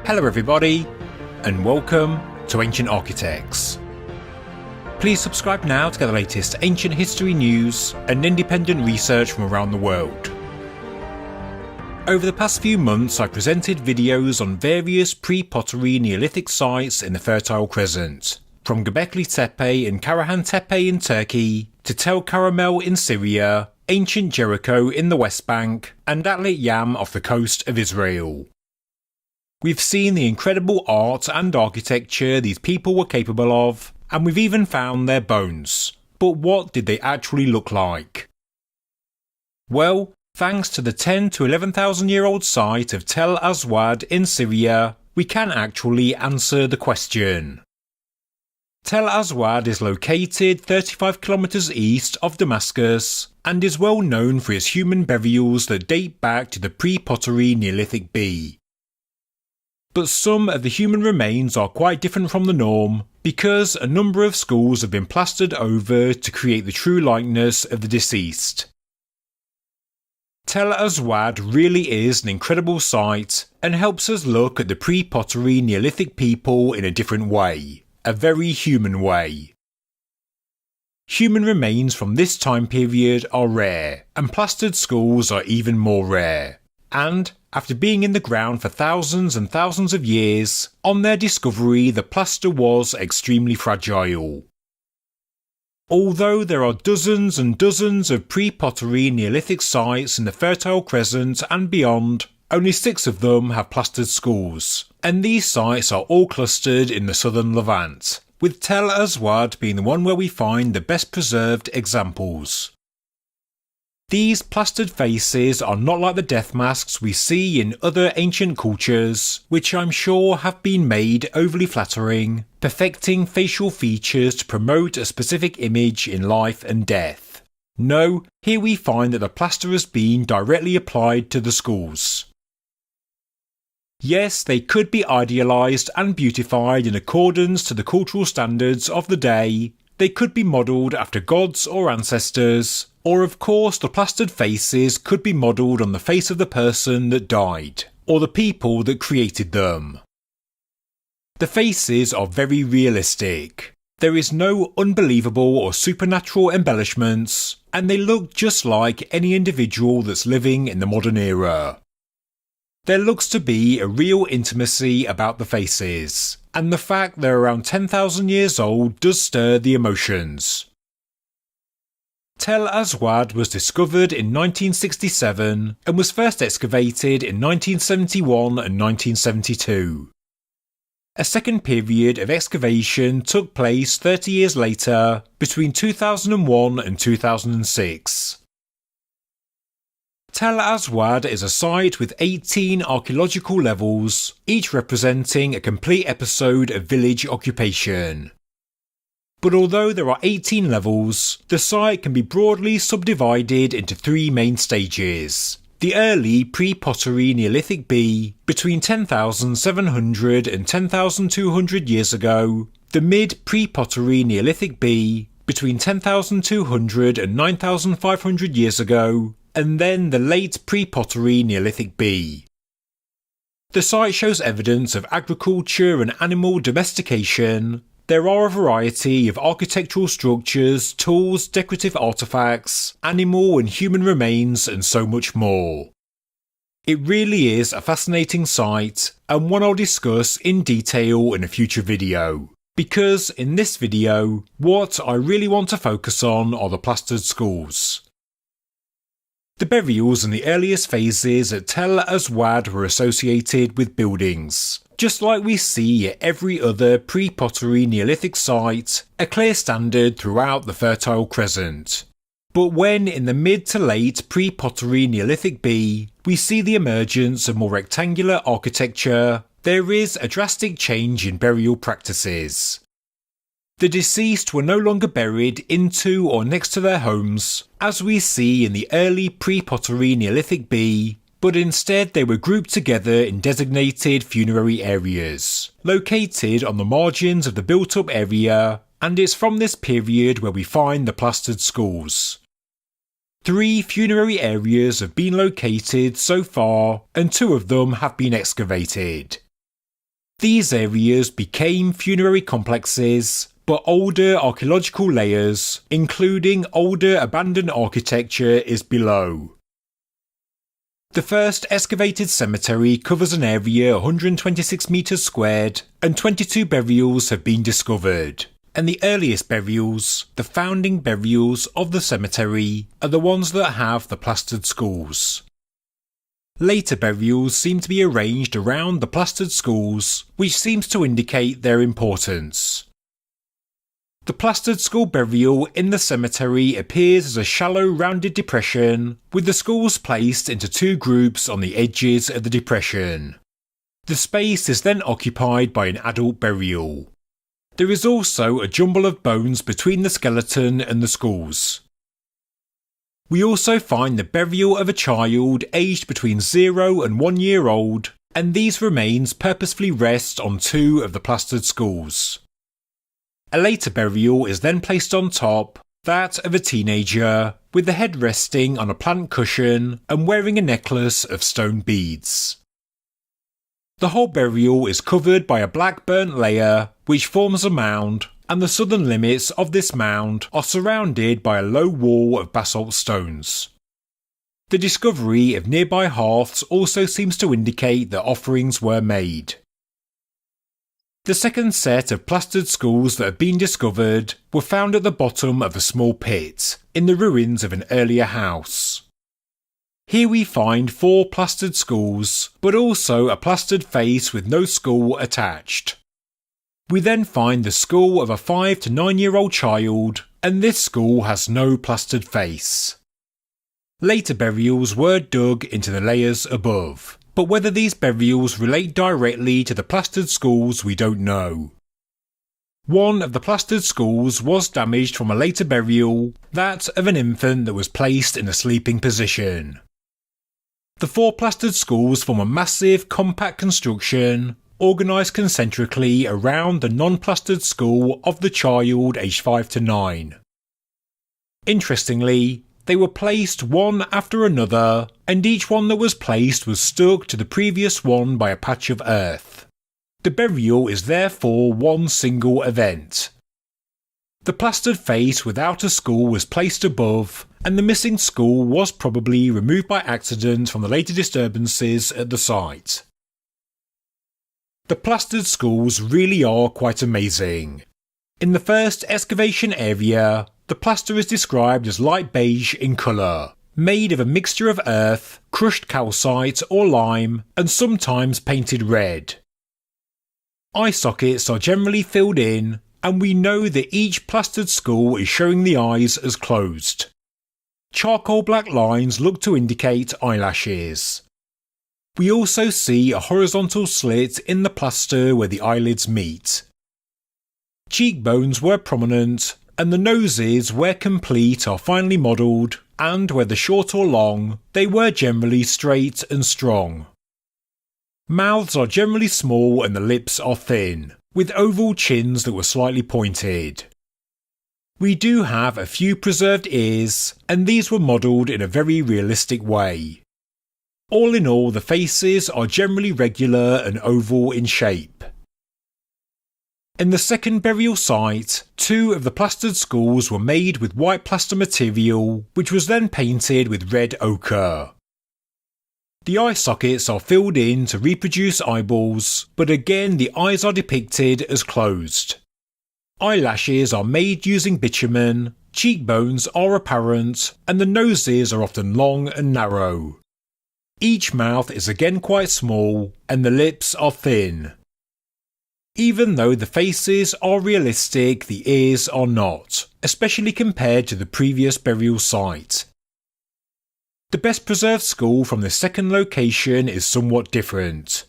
Hello everybody, and welcome to Ancient Architects. Please subscribe now to get the latest ancient history news and independent research from around the world. Over the past few months I've presented videos on various pre-pottery Neolithic sites in the Fertile Crescent, from Gobekli Tepe and Karahan Tepe in Turkey, to Tell Qaramel in Syria, ancient Jericho in the West Bank, and Atlit off the coast of Israel. We've seen the incredible art and architecture these people were capable of, and we've even found their bones. But what did they actually look like? Well, thanks to the 10 to 11,000 year old site of Tell Aswad in Syria, we can actually answer the question. Tell Aswad is located 35 kilometers east of Damascus and is well known for its human burials that date back to the pre-pottery Neolithic B. But some of the human remains are quite different from the norm because a number of skulls have been plastered over to create the true likeness of the deceased. Tell Aswad really is an incredible site and helps us look at the pre-pottery Neolithic people in a different way, a very human way. Human remains from this time period are rare, and plastered skulls are even more rare. And, after being in the ground for thousands and thousands of years, on their discovery the plaster was extremely fragile. Although there are dozens and dozens of pre-pottery Neolithic sites in the Fertile Crescent and beyond, only 6 of them have plastered skulls, and these sites are all clustered in the southern Levant, with Tell Aswad being the one where we find the best preserved examples. These plastered faces are not like the death masks we see in other ancient cultures, which I'm sure have been made overly flattering, perfecting facial features to promote a specific image in life and death. No, here we find that the plaster has been directly applied to the skulls. Yes, they could be idealised and beautified in accordance to the cultural standards of the day. They could be modelled after gods or ancestors, or of course the plastered faces could be modelled on the face of the person that died, or the people that created them. The faces are very realistic. There is no unbelievable or supernatural embellishments, and they look just like any individual that's living in the modern era. There looks to be a real intimacy about the faces, and the fact they're around 10,000 years old does stir the emotions. Tell Aswad was discovered in 1967 and was first excavated in 1971 and 1972. A second period of excavation took place 30 years later, between 2001 and 2006. Tell Aswad is a site with 18 archaeological levels, each representing a complete episode of village occupation. But although there are 18 levels, the site can be broadly subdivided into 3 main stages. The early pre-pottery Neolithic B, between 10,700 and 10,200 years ago, the mid pre-pottery Neolithic B, between 10,200 and 9,500 years ago, and then the late pre-pottery Neolithic B. The site shows evidence of agriculture and animal domestication. There are a variety of architectural structures, tools, decorative artefacts, animal and human remains, and so much more. It really is a fascinating site, and one I'll discuss in detail in a future video. Because in this video, what I really want to focus on are the plastered skulls. The burials in the earliest phases at Tell Aswad were associated with buildings. Just like we see at every other pre-pottery Neolithic site, a clear standard throughout the Fertile Crescent. But when in the mid to late pre-pottery Neolithic B, we see the emergence of more rectangular architecture, there is a drastic change in burial practices. The deceased were no longer buried into or next to their homes, as we see in the early pre-pottery Neolithic B, but instead they were grouped together in designated funerary areas, located on the margins of the built-up area, and it's from this period where we find the plastered skulls. 3 funerary areas have been located so far, and 2 of them have been excavated. These areas became funerary complexes, but older archaeological layers, including older abandoned architecture, is below. The first excavated cemetery covers an area 126 metres squared, and 22 burials have been discovered. And the earliest burials, the founding burials of the cemetery, are the ones that have the plastered skulls. Later burials seem to be arranged around the plastered skulls, which seems to indicate their importance. The plastered skull burial in the cemetery appears as a shallow rounded depression, with the skulls placed into two groups on the edges of the depression. The space is then occupied by an adult burial. There is also a jumble of bones between the skeleton and the skulls. We also find the burial of a child aged between 0 and 1 year old, and these remains purposefully rest on two of the plastered skulls. A later burial is then placed on top, that of a teenager, with the head resting on a plant cushion and wearing a necklace of stone beads. The whole burial is covered by a black burnt layer, which forms a mound, and the southern limits of this mound are surrounded by a low wall of basalt stones. The discovery of nearby hearths also seems to indicate that offerings were made. The second set of plastered skulls that have been discovered were found at the bottom of a small pit, in the ruins of an earlier house. Here we find 4 plastered skulls, but also a plastered face with no skull attached. We then find the skull of a 5 to 9 year old child, and this skull has no plastered face. Later burials were dug into the layers above, but whether these burials relate directly to the plastered skulls we don't know. One of the plastered skulls was damaged from a later burial, that of an infant that was placed in a sleeping position. The 4 plastered skulls form a massive, compact construction, organised concentrically around the non-plastered skull of the child aged 5 to 9. Interestingly, they were placed one after another, and each one that was placed was stuck to the previous one by a patch of earth. The burial is therefore one single event. The plastered face without a skull was placed above, and the missing skull was probably removed by accident from the later disturbances at the site. The plastered skulls really are quite amazing. In the first excavation area, the plaster is described as light beige in colour, made of a mixture of earth, crushed calcite or lime, and sometimes painted red. Eye sockets are generally filled in, and we know that each plastered skull is showing the eyes as closed. Charcoal black lines look to indicate eyelashes. We also see a horizontal slit in the plaster where the eyelids meet. Cheekbones were prominent, and the noses, where complete, are finely modelled, and whether short or long, they were generally straight and strong. Mouths are generally small and the lips are thin, with oval chins that were slightly pointed. We do have a few preserved ears, and these were modelled in a very realistic way. All in all, the faces are generally regular and oval in shape. In the second burial site, 2 of the plastered skulls were made with white plaster material, which was then painted with red ochre. The eye sockets are filled in to reproduce eyeballs, but again the eyes are depicted as closed. Eyelashes are made using bitumen, cheekbones are apparent, and the noses are often long and narrow. Each mouth is again quite small, and the lips are thin. Even though the faces are realistic, the ears are not, especially compared to the previous burial site. The best preserved skull from the second location is somewhat different.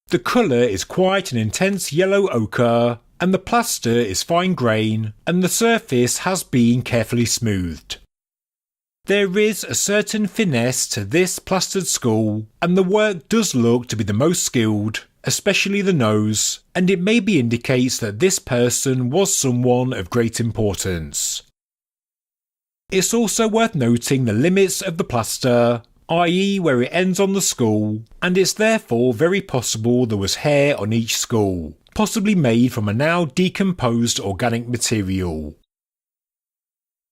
The colour is quite an intense yellow ochre, and the plaster is fine grain, and the surface has been carefully smoothed. There is a certain finesse to this plastered skull, and the work does look to be the most skilled, especially the nose, and it maybe indicates that this person was someone of great importance. It's also worth noting the limits of the plaster, i.e. where it ends on the skull, and it's therefore very possible there was hair on each skull, possibly made from a now decomposed organic material.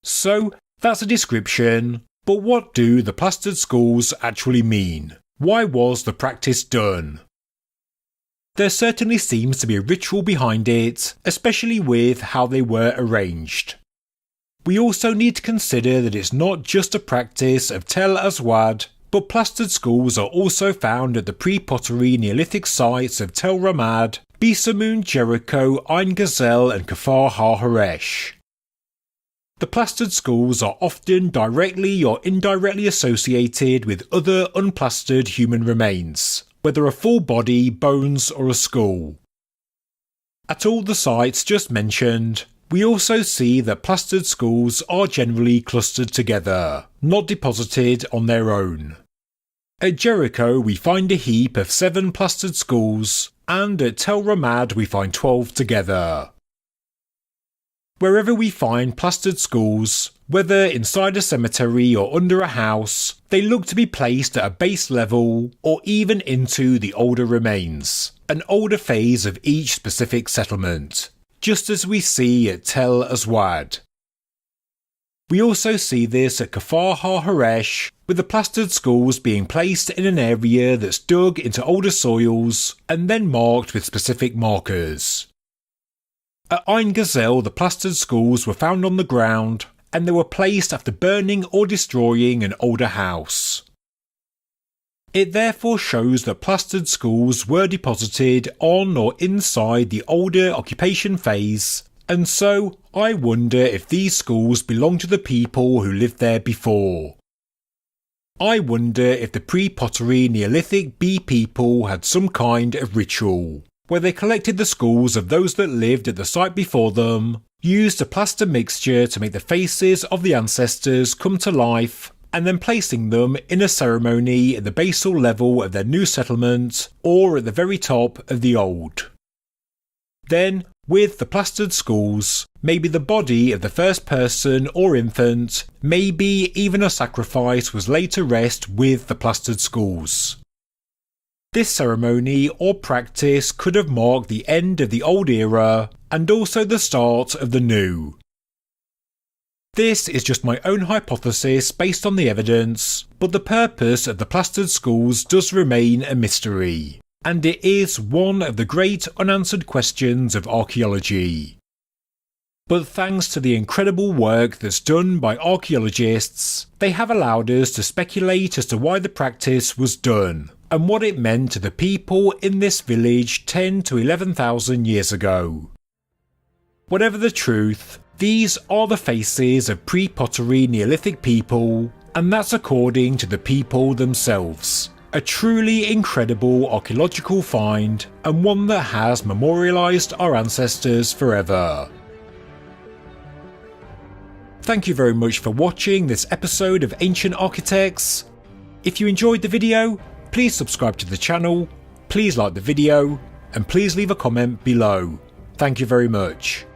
So, that's a description, but what do the plastered skulls actually mean? Why was the practice done? There certainly seems to be a ritual behind it, especially with how they were arranged. We also need to consider that it's not just a practice of Tell Aswad, but plastered skulls are also found at the pre-pottery Neolithic sites of Tell Qaramel, Bisamun, Jericho, Ein Gazelle and Kafar HaHaresh. The plastered skulls are often directly or indirectly associated with other unplastered human remains, whether a full body, bones or a skull. At all the sites just mentioned, we also see that plastered skulls are generally clustered together, not deposited on their own. At Jericho we find a heap of 7 plastered skulls, and at Tell Qaramel we find 12 together. Wherever we find plastered skulls, whether inside a cemetery or under a house, they look to be placed at a base level or even into the older remains, an older phase of each specific settlement, just as we see at Tell Aswad. We also see this at Kafar HaHaresh, with the plastered skulls being placed in an area that's dug into older soils and then marked with specific markers. At Ein Gazelle the plastered skulls were found on the ground, and they were placed after burning or destroying an older house. It therefore shows that plastered skulls were deposited on or inside the older occupation phase, and so I wonder if these skulls belong to the people who lived there before. I wonder if the pre-pottery Neolithic bee people had some kind of ritual, where they collected the skulls of those that lived at the site before them, used a plaster mixture to make the faces of the ancestors come to life, and then placing them in a ceremony at the basal level of their new settlement or at the very top of the old. Then, with the plastered skulls, maybe the body of the first person or infant, maybe even a sacrifice was laid to rest with the plastered skulls. This ceremony or practice could have marked the end of the old era and also the start of the new. This is just my own hypothesis based on the evidence, but the purpose of the plastered skulls does remain a mystery, and it is one of the great unanswered questions of archaeology. But thanks to the incredible work that's done by archaeologists, they have allowed us to speculate as to why the practice was done, and what it meant to the people in this village 10 to 11,000 years ago. Whatever the truth, these are the faces of pre-pottery Neolithic people, and that's according to the people themselves. A truly incredible archaeological find, and one that has memorialised our ancestors forever. Thank you very much for watching this episode of Ancient Architects. If you enjoyed the video, please subscribe to the channel, please like the video, and please leave a comment below. Thank you very much.